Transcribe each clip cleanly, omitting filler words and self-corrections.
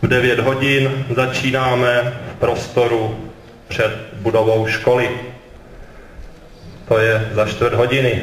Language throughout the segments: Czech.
V 9 hodin začínáme v prostoru před budovou školy. To je za 4 hodiny.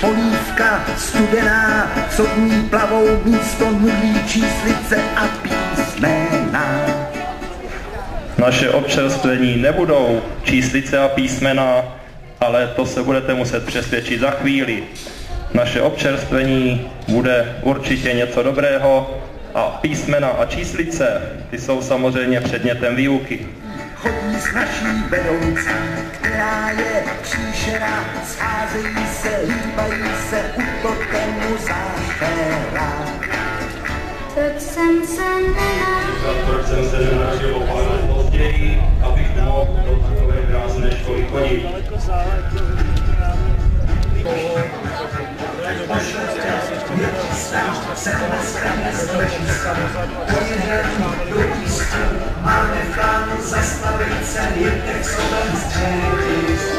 Polívka studená, co v ní plavou místo nudlí číslice a písmena. Naše občerstvení nebudou číslice a písmena, ale to se budete muset přesvědčit za chvíli. Naše občerstvení bude určitě něco dobrého a písmena a číslice, ty jsou samozřejmě předmětem výuky. Chodí s naší vedoucí, která je příšera, scházejí se, líbají se u totemu záchera. Proč jsem se nenarodil o pár let později, abych mohl do takové krásné školy chodit. Máme v plánu zastavit se jen textovém středisk.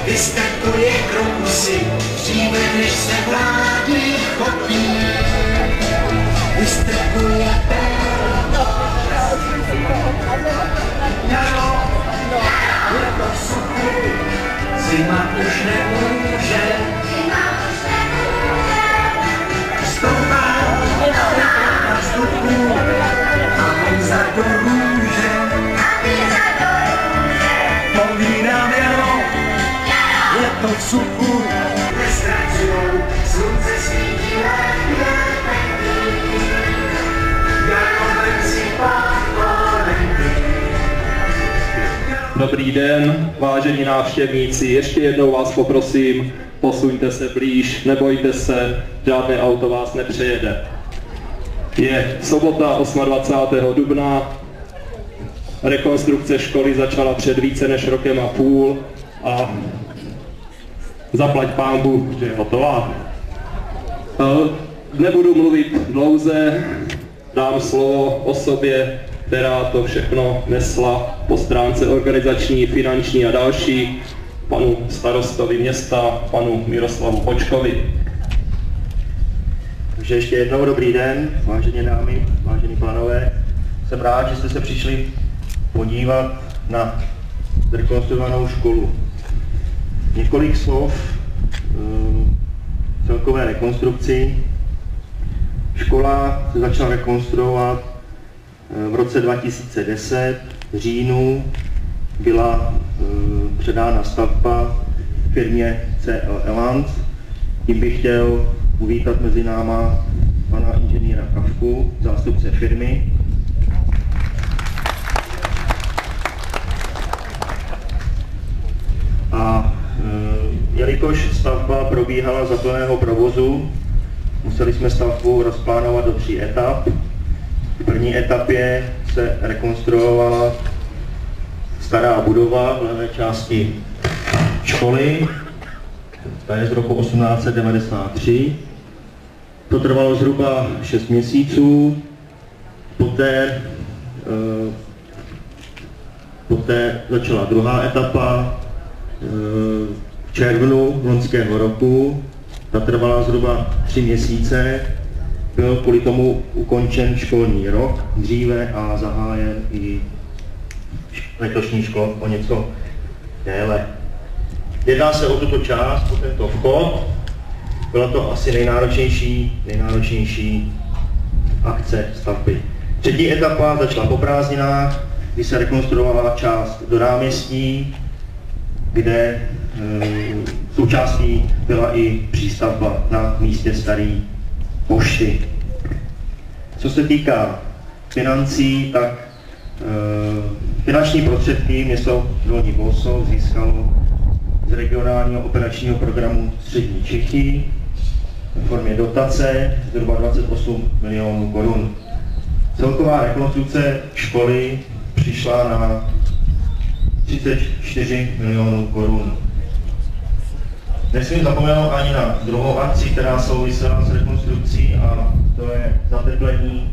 Vyskakuje krokusy, dříve než se vládí chopí. Vyskakuje péro, jaro, je to super, zima už nemůže. Stoupá na vzduchu a Honza do růže. Povídám jaro, je to v suchu, nestračujou, slunce svítí lépe. Jakovem si pákolenky. Dobrý den, vážení návštěvníci, ještě jednou vás poprosím, posuňte se blíž, nebojte se, žádné auto vás nepřejede. Je sobota 28. dubna, rekonstrukce školy začala před více než rokem a půl a zaplať pánbu, že je hotová. Nebudu mluvit dlouze, dám slovo osobě, která to všechno nesla po stránce organizační, finanční a další, panu starostovi města, panu Miroslavu Počkovi. Takže ještě jednou dobrý den, vážené dámy, vážení pánové. Jsem rád, že jste se přišli podívat na zrekonstruovanou školu. Několik slov celkové rekonstrukci. Škola se začala rekonstruovat v roce 2010. V říjnu byla předána stavba firmě CL Elanc. Tím bych chtěl uvítat mezi náma pana inženýra Kavku, zástupce firmy. A jelikož stavba probíhala za plného provozu, museli jsme stavbu rozplánovat do 3 etap. V první etapě se rekonstruovala stará budova v levé části školy, to je z roku 1893. To trvalo zhruba 6 měsíců, poté začala druhá etapa v červnu loňského roku. Ta trvala zhruba 3 měsíce. Byl kvůli tomu ukončen školní rok dříve a zahájen i letošní škol o něco déle. Jedná se o tuto část, o tento vchod. Byla to asi nejnáročnější akce stavby. Třetí etapa začala po prázdninách, kdy se rekonstruovala část do náměstí, kde součástí byla i přístavba na místě staré pošty. Co se týká financí, tak finanční prostředky město Dolní Bohoslov získalo z regionálního operačního programu Střední Čechy v formě dotace zhruba 28 milionů korun. Celková rekonstrukce školy přišla na 34 milionů korun. Nesmím zapomenout ani na druhou akci, která souvisela s rekonstrukcí, a to je zateplení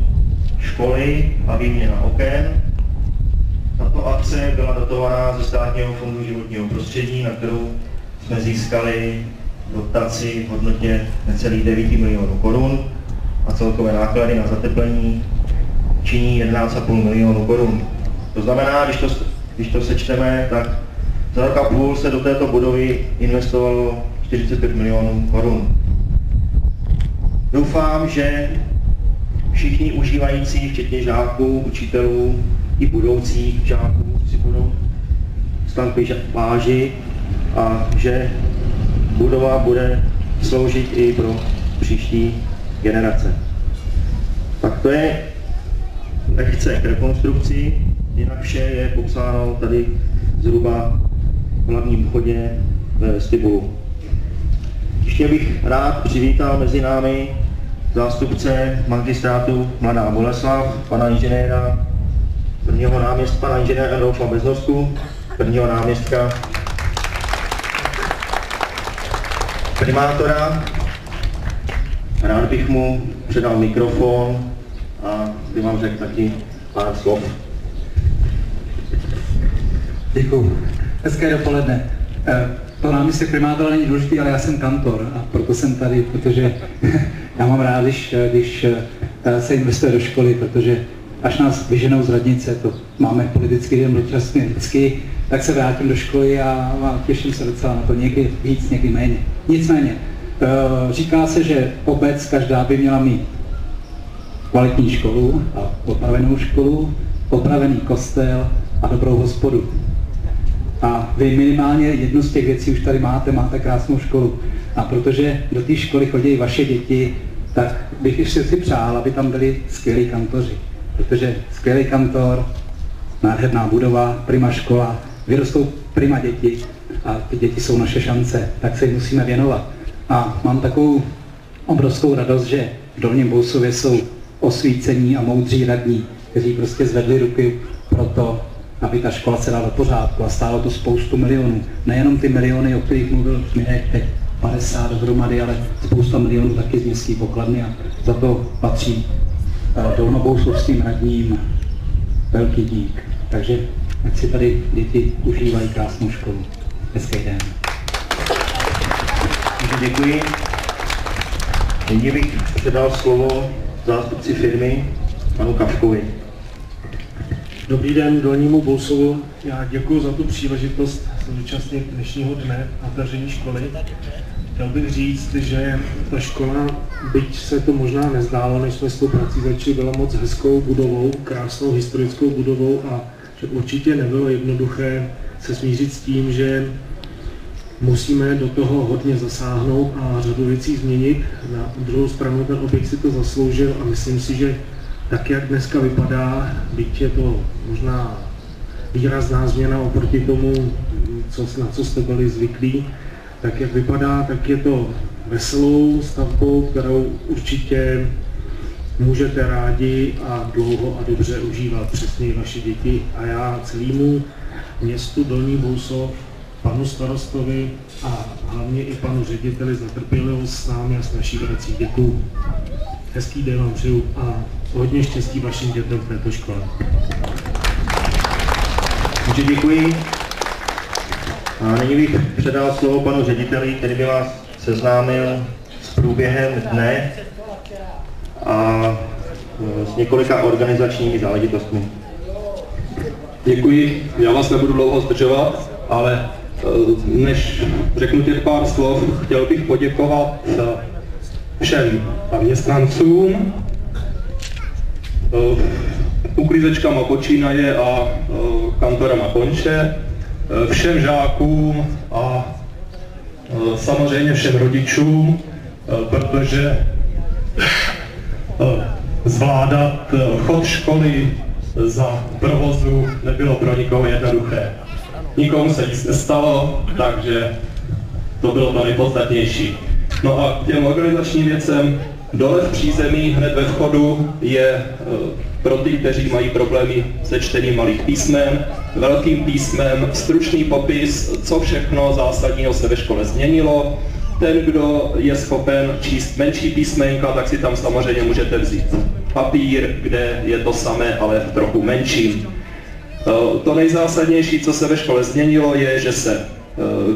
školy a výměna oken. Tato akce byla dotovaná ze Státního fondu životního prostředí, na kterou jsme získali dotaci v hodnotě necelých 9 milionů korun a celkové náklady na zateplení činí 11,5 milionů korun. To znamená, když to sečteme, tak za rok a půl se do této budovy investovalo 45 milionů korun. Doufám, že všichni užívající, včetně žáků, učitelů i budoucích žáků, si budou stavby vážit a že budova bude sloužit i pro příští generace. Tak to je lehce k rekonstrukci, jinak vše je popsáno tady zhruba v hlavním vchodě ve vestibulu. Ještě bych rád přivítal mezi námi zástupce magistrátu Mladá Boleslav, pana inženýra, prvního náměstka, pana inženýra Adolfa Beznosku, prvního náměstka primátora. Rád bych mu předal mikrofon a by vám řekl taky pár slov. Děkuju. Hezké dopoledne. To náměstek primátora není důležitý, ale já jsem kantor a proto jsem tady, protože já mám rád, když se investuje do školy, protože až nás vyženou z radnice, to máme politický den dočasně vždycky, tak se vrátím do školy a těším se docela na to, někdy víc, někdy méně. Nicméně, říká se, že obec každá by měla mít kvalitní školu a opravenou školu, opravený kostel a dobrou hospodu. A vy minimálně jednu z těch věcí už tady máte krásnou školu. A protože do té školy chodí vaše děti, tak bych ještě si přál, aby tam byli skvělí kantoři. Protože skvělý kantor, nádherná budova, prima škola, vyrostou prima děti a ty děti jsou naše šance, tak se jim musíme věnovat. A mám takovou obrovskou radost, že v Dolním Bohuslově jsou osvícení a moudří radní, kteří prostě zvedli ruky pro to, aby ta škola se dala do pořádku a stálo to spoustu milionů. Nejenom ty miliony, o kterých mluvil Mirek, teď 50 dohromady, ale spousta milionů taky z městské pokladny a za to patří dolnobohuslovským radním velký dík. Takže ať si tady děti užívají krásnou školu. Hezký den. Děkuji. Nyní bych předal slovo zástupci firmy, panu Kavkovi. Dobrý den Dolnímu Bousovu. Já děkuji za tu příležitost se zúčastnit dnešního dne otevření školy. Chtěl bych říct, že ta škola, byť se to možná nezdálo, než jsme s tou prací začali, byla moc hezkou budovou, krásnou historickou budovou a že určitě nebylo jednoduché se smířit s tím, že musíme do toho hodně zasáhnout a řadu věcí změnit. Na druhou stranu ten objekt si to zasloužil a myslím si, že tak, jak dneska vypadá, byť je to možná výrazná změna oproti tomu, na co jste byli zvyklí, tak jak vypadá, tak je to veselou stavbou, kterou určitě můžete rádi a dlouho a dobře užívat, přesně i vaše děti. A já celému městu Dolní Bousov, panu starostovi a hlavně i panu řediteli za trpělivost s námi a s naší prací děkuju. Hezký den vám přeju a hodně štěstí vašim dětem v této škole. Takže děkuji. A nyní bych předal slovo panu řediteli, který by vás seznámil s průběhem dne a s několika organizačními záležitostmi. Děkuji, já vás nebudu dlouho zdržovat, ale než řeknu těch pár slov, chtěl bych poděkovat všem zaměstnancům, uklízečkama počínaje a kantorama konče, všem žákům a samozřejmě všem rodičům, protože zvládat chod školy za provozu nebylo pro nikoho jednoduché. Nikomu se nic nestalo, takže to bylo to nejpodstatnější. No a k těm organizačním věcem, dole v přízemí hned ve vchodu je pro ty, kteří mají problémy se čtením malých písmen, velkým písmem, stručný popis, co všechno zásadního se ve škole změnilo. Ten, kdo je schopen číst menší písmenka, tak si tam samozřejmě můžete vzít papír, kde je to samé, ale v trochu menším. To nejzásadnější, co se ve škole změnilo, je, že se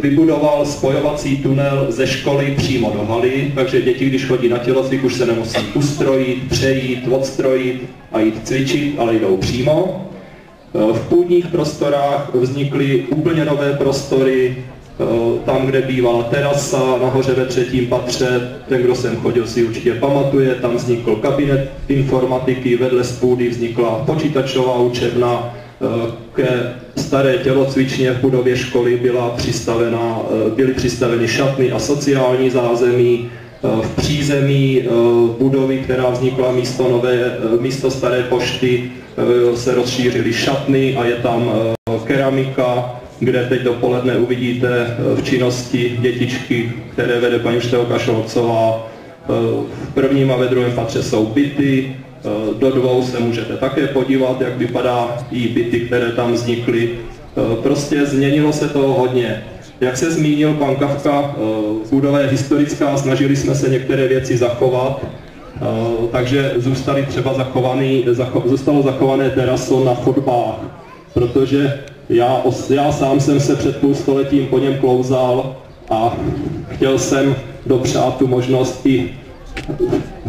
vybudoval spojovací tunel ze školy přímo do haly, takže děti, když chodí na tělocvik, už se nemusí ustrojit, přejít, odstrojit a jít cvičit, ale jdou přímo. V půdních prostorách vznikly úplně nové prostory, tam, kde bývala terasa, nahoře ve 3. patře, ten, kdo sem chodil, si určitě pamatuje, tam vznikl kabinet informatiky, vedle z půdy vznikla počítačová učebna, ke staré tělocvičně v budově školy byly přistaveny šatny a sociální zázemí. V přízemí budovy, která vznikla místo staré pošty, se rozšířily šatny a je tam keramika, kde teď dopoledne uvidíte v činnosti dětičky, které vede paní učitelka Šolcová. V 1. a ve 2. patře jsou byty, do 2 se můžete také podívat, jak vypadá i byty, které tam vznikly. Prostě změnilo se toho hodně. Jak se zmínil pan Kavka, budova je historická, snažili jsme se některé věci zachovat, takže zůstalo zachované teraso na chodbách, protože já sám jsem se před půl stoletím po něm klouzal a chtěl jsem dopřát tu možnost i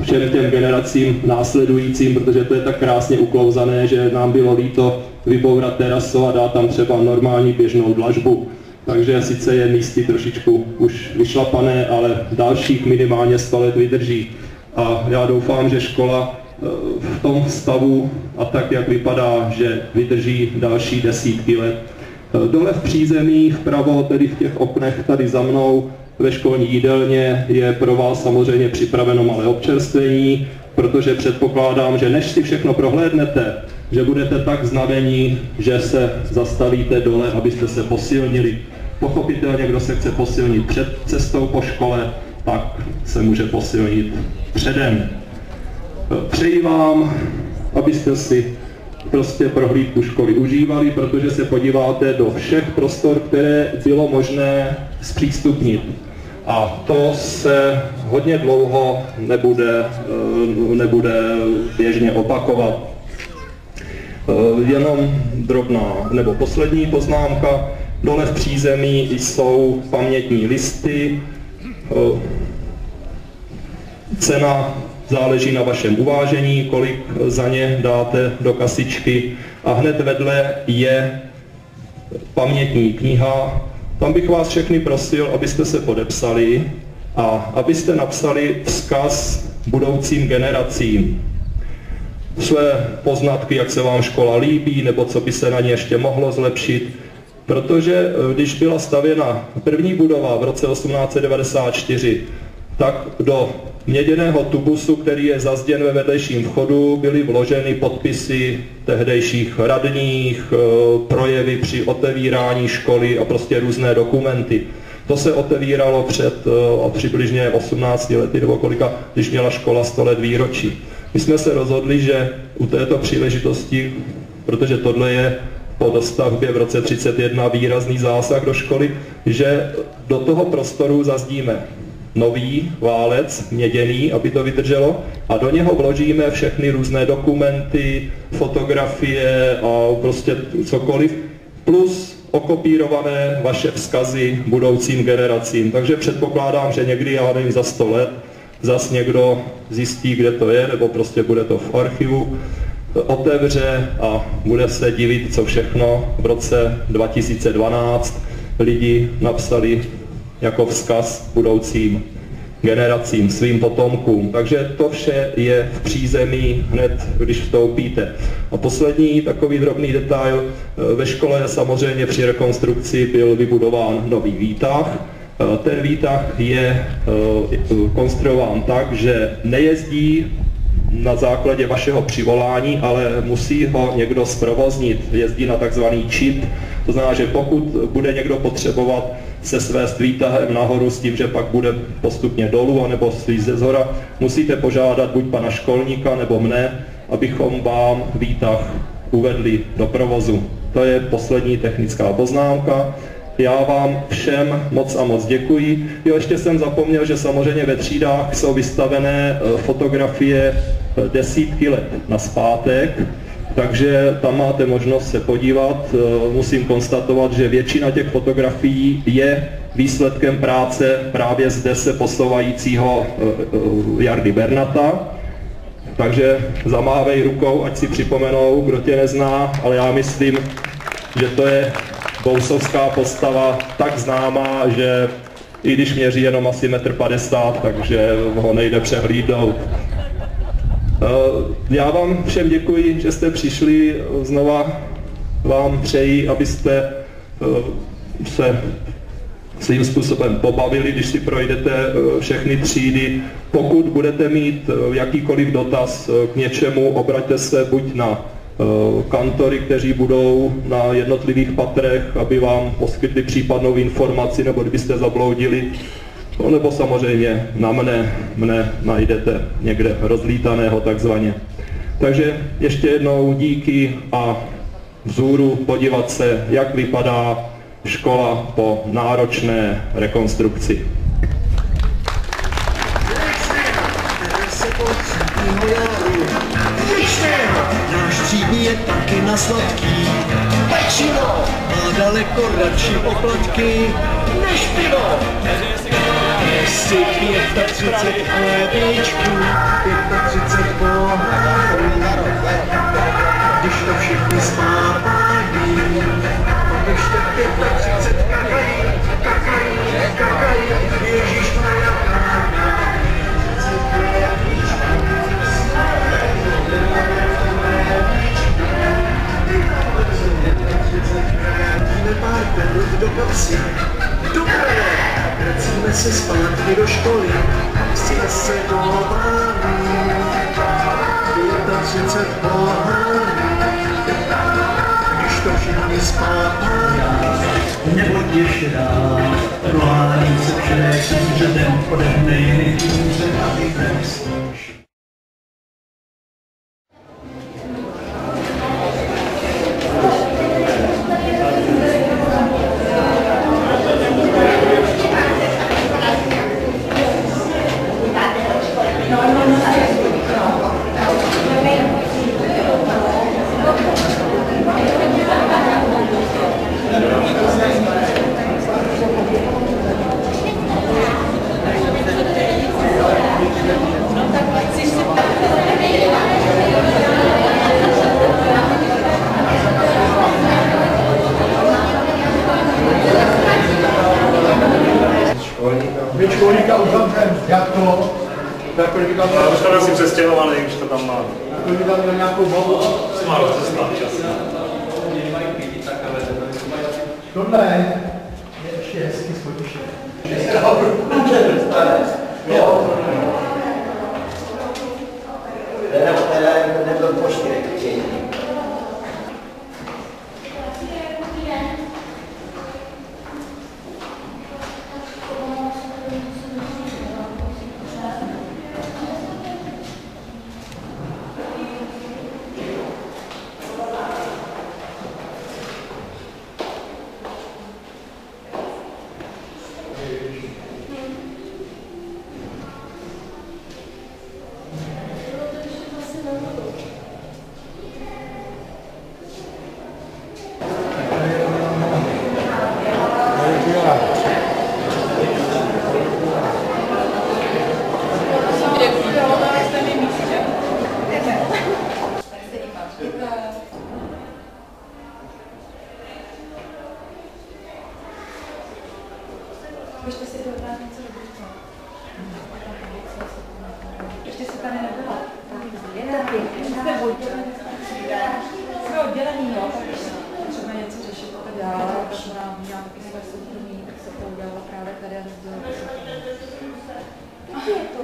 všem těm generacím následujícím, protože to je tak krásně uklouzané, že nám bylo líto vybourat teraso a dát tam třeba normální běžnou dlažbu. Takže sice je místy trošičku už vyšlapané, ale dalších minimálně 100 let vydrží. A já doufám, že škola v tom stavu a tak, jak vypadá, že vydrží další desítky let. Dole v přízemí, vpravo, tedy v těch oknech tady za mnou, ve školní jídelně je pro vás samozřejmě připraveno malé občerstvení, protože předpokládám, že než si všechno prohlédnete, že budete tak znavení, že se zastavíte dole, abyste se posilnili. Pochopitelně, kdo se chce posilnit před cestou po škole, tak se může posilnit předem. Přeji vám, abyste si prostě prohlídku školy užívali, protože se podíváte do všech prostor, které bylo možné zpřístupnit. A to se hodně dlouho nebude běžně opakovat. Jenom drobná nebo poslední poznámka. Dole v přízemí jsou pamětní listy. Cena záleží na vašem uvážení, kolik za ně dáte do kasičky a hned vedle je pamětní kniha. Tam bych vás všechny prosil, abyste se podepsali a abyste napsali vzkaz budoucím generacím. Své poznatky, jak se vám škola líbí, nebo co by se na ní ještě mohlo zlepšit. Protože když byla stavěna první budova v roce 1894, tak do měděného tubusu, který je zazděn ve vedlejším vchodu, byly vloženy podpisy tehdejších radních, projevy při otevírání školy a prostě různé dokumenty. To se otevíralo před přibližně 18 lety nebo kolika, když měla škola 100 let výročí. My jsme se rozhodli, že u této příležitosti, protože tohle je po dostavbě v roce 1931 výrazný zásah do školy, že do toho prostoru zazdíme nový válec, měděný, aby to vydrželo, a do něho vložíme všechny různé dokumenty, fotografie a prostě cokoliv, plus okopírované vaše vzkazy budoucím generacím. Takže předpokládám, že někdy, já nevím, za 100 let zas někdo zjistí, kde to je, nebo prostě bude to v archivu, otevře a bude se divit, co všechno v roce 2012 lidi napsali jako vzkaz budoucím generacím, svým potomkům. Takže to vše je v přízemí hned, když vstoupíte. A poslední takový drobný detail, ve škole samozřejmě při rekonstrukci byl vybudován nový výtah. Ten výtah je konstruován tak, že nejezdí na základě vašeho přivolání, ale musí ho někdo zprovoznit. Jezdí na takzvaný čip, to znamená, že pokud bude někdo potřebovat se svést výtahem nahoru s tím, že pak bude postupně dolů, anebo svést ze zhora, musíte požádat buď pana školníka nebo mne, abychom vám výtah uvedli do provozu. To je poslední technická poznámka. Já vám všem moc a moc děkuji. Jo, ještě jsem zapomněl, že samozřejmě ve třídách jsou vystavené fotografie desítky let nazpátek, takže tam máte možnost se podívat. Musím konstatovat, že většina těch fotografií je výsledkem práce právě zde se posouvajícího Jardy Bernata. Takže zamávej rukou, ať si připomenou, kdo tě nezná, ale já myslím, že to je bousovská postava tak známá, že i když měří jenom asi 1,50 m, takže ho nejde přehlídnout. Já vám všem děkuji, že jste přišli. Znova vám přeji, abyste se svým způsobem pobavili, když si projdete všechny třídy. Pokud budete mít jakýkoliv dotaz k něčemu, obraťte se buď na kantory, kteří budou na jednotlivých patrech, aby vám poskytli případnou informaci, nebo kdybyste zabloudili, nebo samozřejmě na mne najdete někde rozlítaného takzvaně. Takže ještě jednou díky a vzhůru podívat se, jak vypadá škola po náročné rekonstrukci. Náš třídní je taky na sladký pečivo, má daleko radši poplatky než pivo. Si 35 lébičků, 35 pohádů, když to všichni spávají, když to 35 kakají, Ježíš na jakána. Pár korun do kapsy, dobré, vracíme se zpátky do školy, jsme se dolování, 35 pohádů, když to všichni spávají, nebo ještě dál, rohání se všem řadem ode mne je nejhůře, abych nevyslíš. to, jako kdyby tam už to asi přestěhovaný, už to tam má. Jako kdyby tam měl nějakou bavu. Málo to stát časně. Tohle je ještě hezky sfotíšené. Nebyl poštírek. Ještě si dohrát něco dobrého. Ještě se tady nebyla. Jsme oddělení, jo, tak když třeba něco řešit a tak dále, tak ona měla taky své soukromí, tak se to udělala právě tady a rozdělala se to. Taky je to.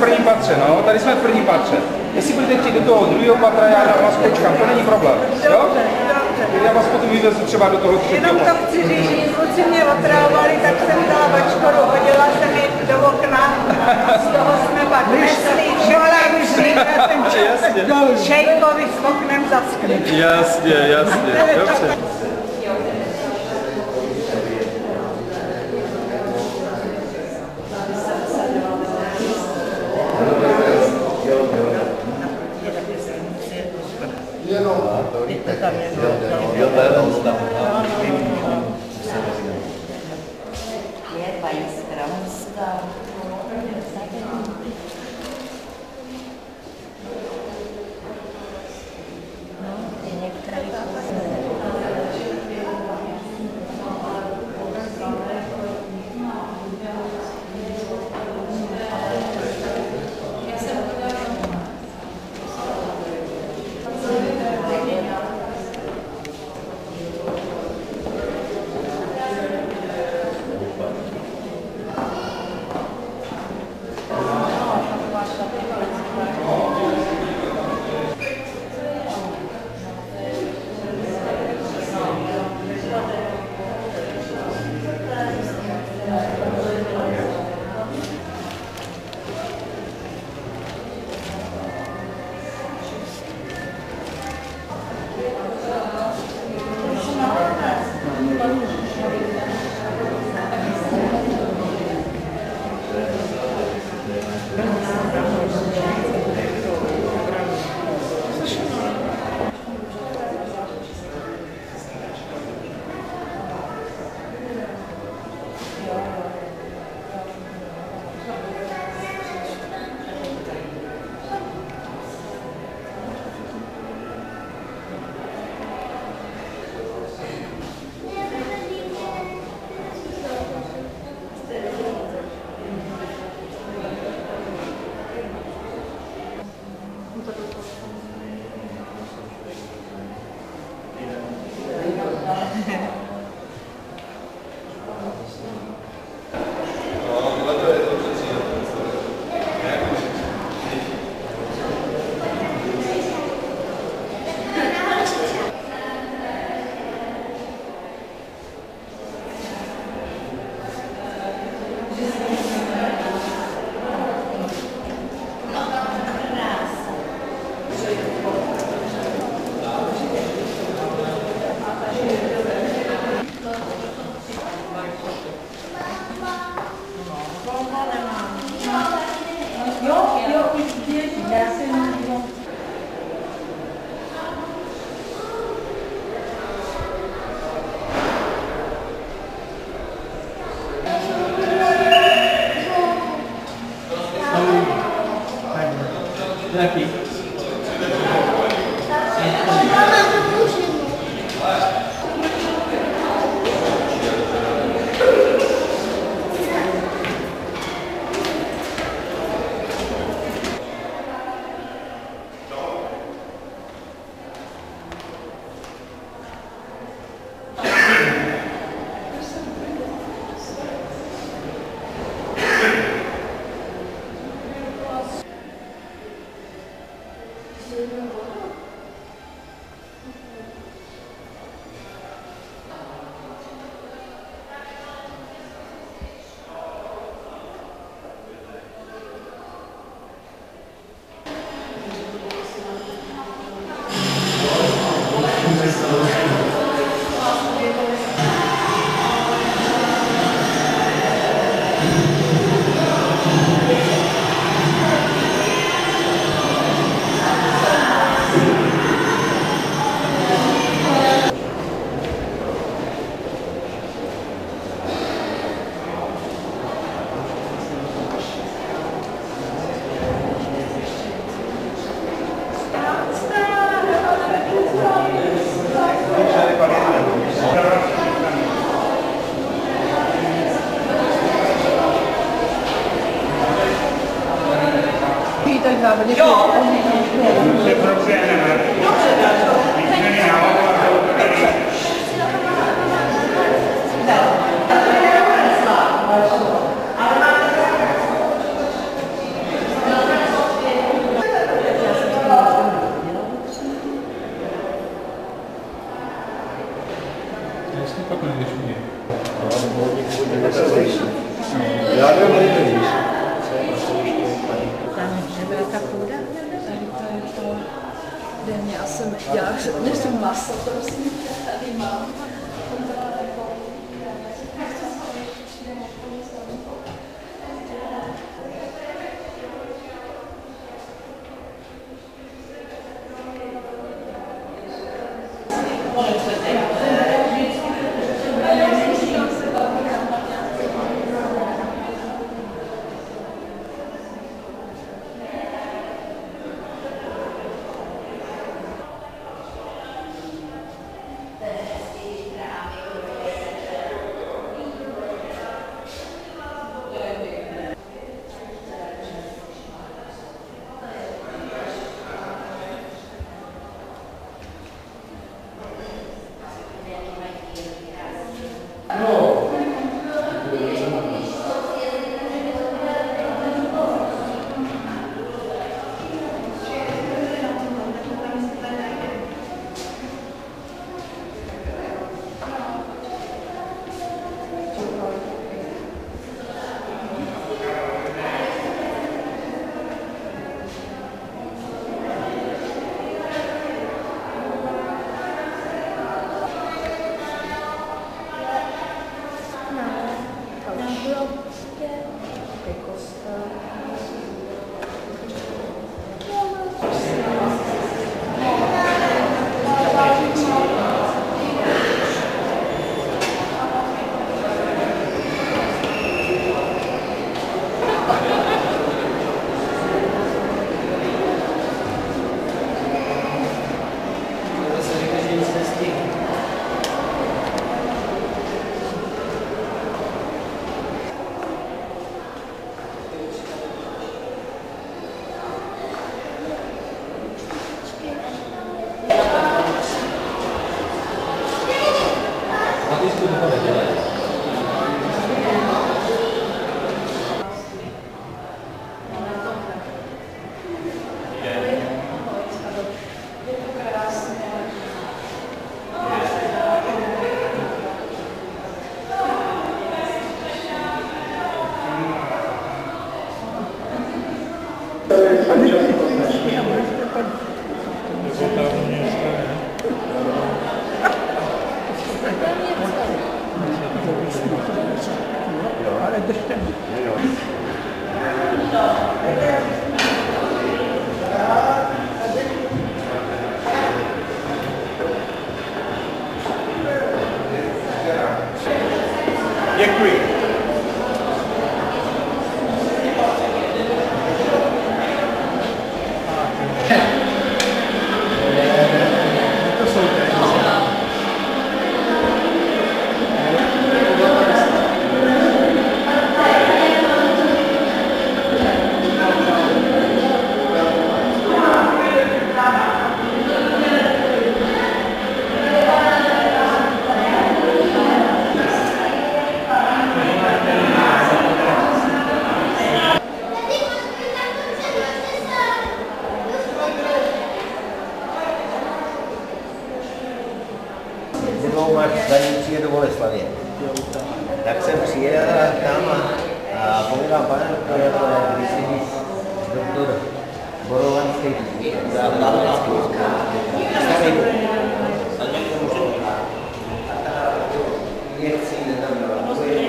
První patře, no, tady jsme v první patře. Jestli budete chtít do toho druhého patra, já vás počkám, to není problém. Jo? Já vás potom vyvezu třeba do toho třetího patra. Jenom to chci říct, že kluci mě otrávali, tak jsem dala bačkoru, hodila jsem ji do okna a z toho jsme pak nesli, Šejkovi s oknem zaskli. Jasně, jasně, dobře. před deštěm. Děkuji. Přijde do Boleslavě. Tak jsem přijel tam a povídám, pane doktore, když si víc doktor Borovanský základačský stavím. A ta injekcí nedala,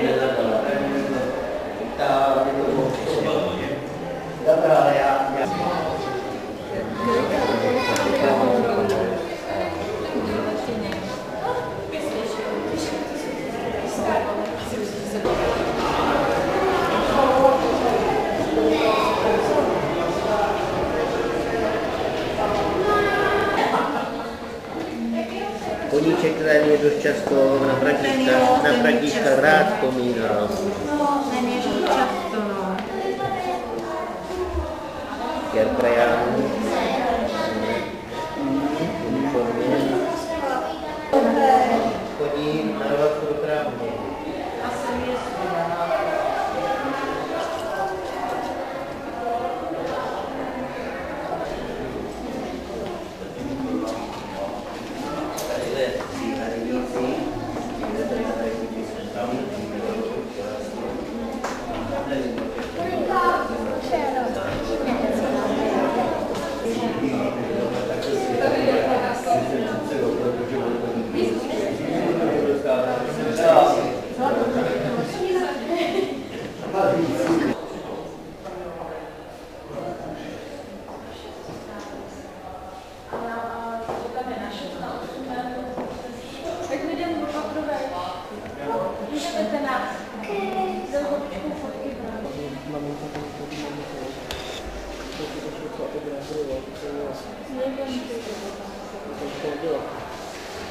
nedala, ta je to dobrá, ale já... Koníček, který je dost často na Bratíška rád vzpomínal. No, není často, no. Kerpraján. Chodí na Rovackou trávně.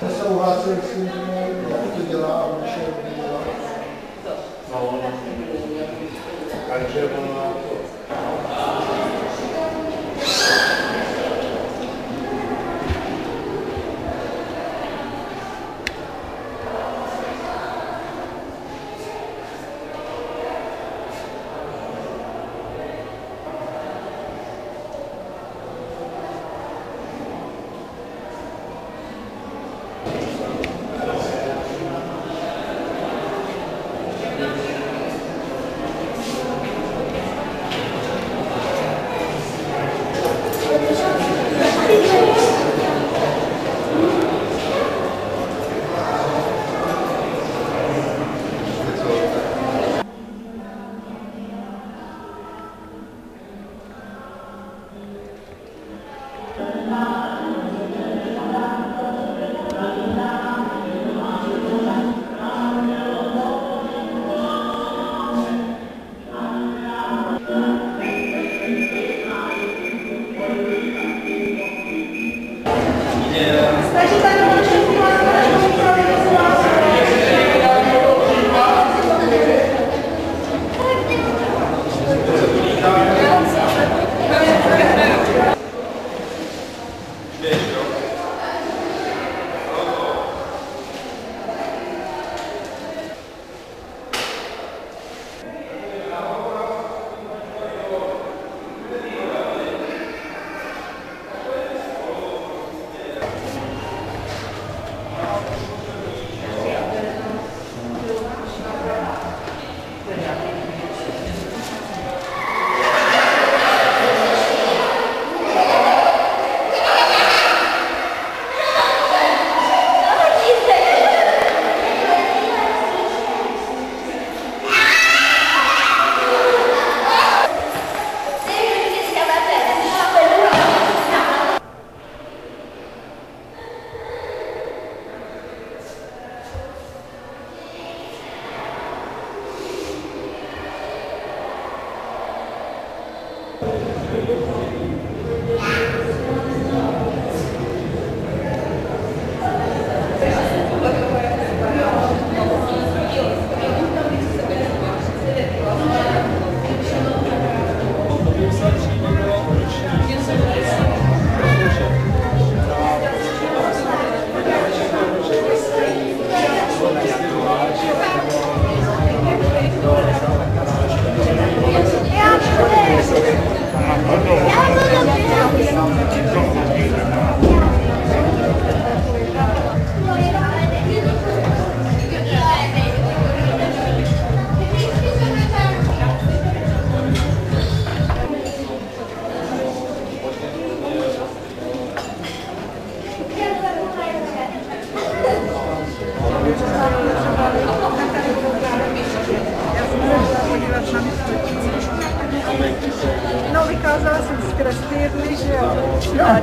Nesouhlasil s tím, jak to dělá a naše dělá. No, takže ono...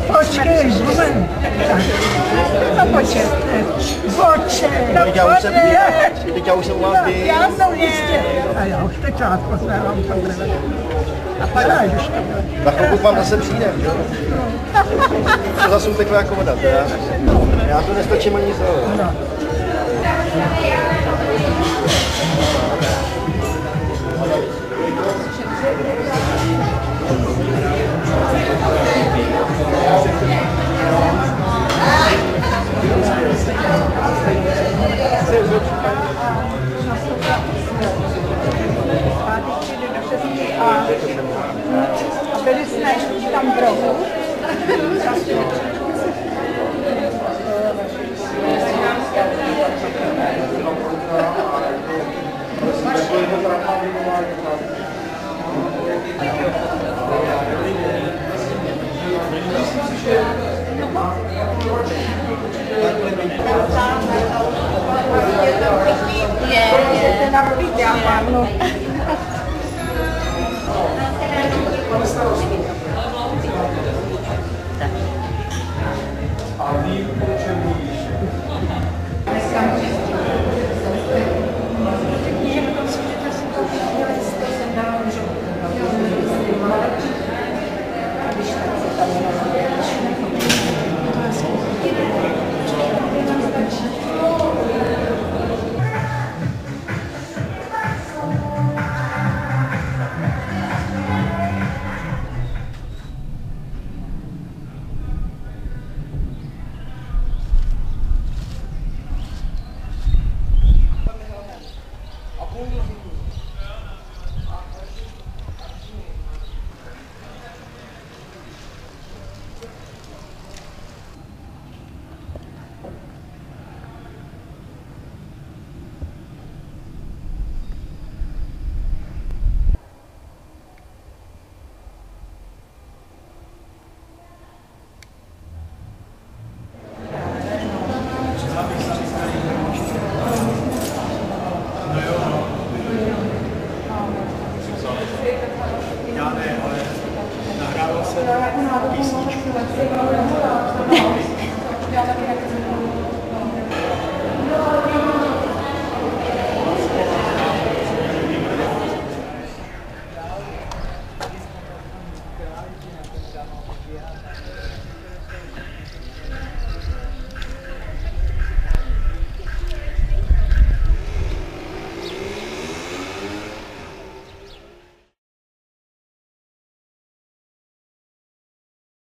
Počkej, moment. No počkej. Teď já už jsem u vás byl. Já jsem jistě. A já už teď část posnávám problém. A padá, když to Na chvilku k vám zase přijdem, jo? To zase uteklo jako voda, já to nestačím ani za. A byli jsme tam v rohu.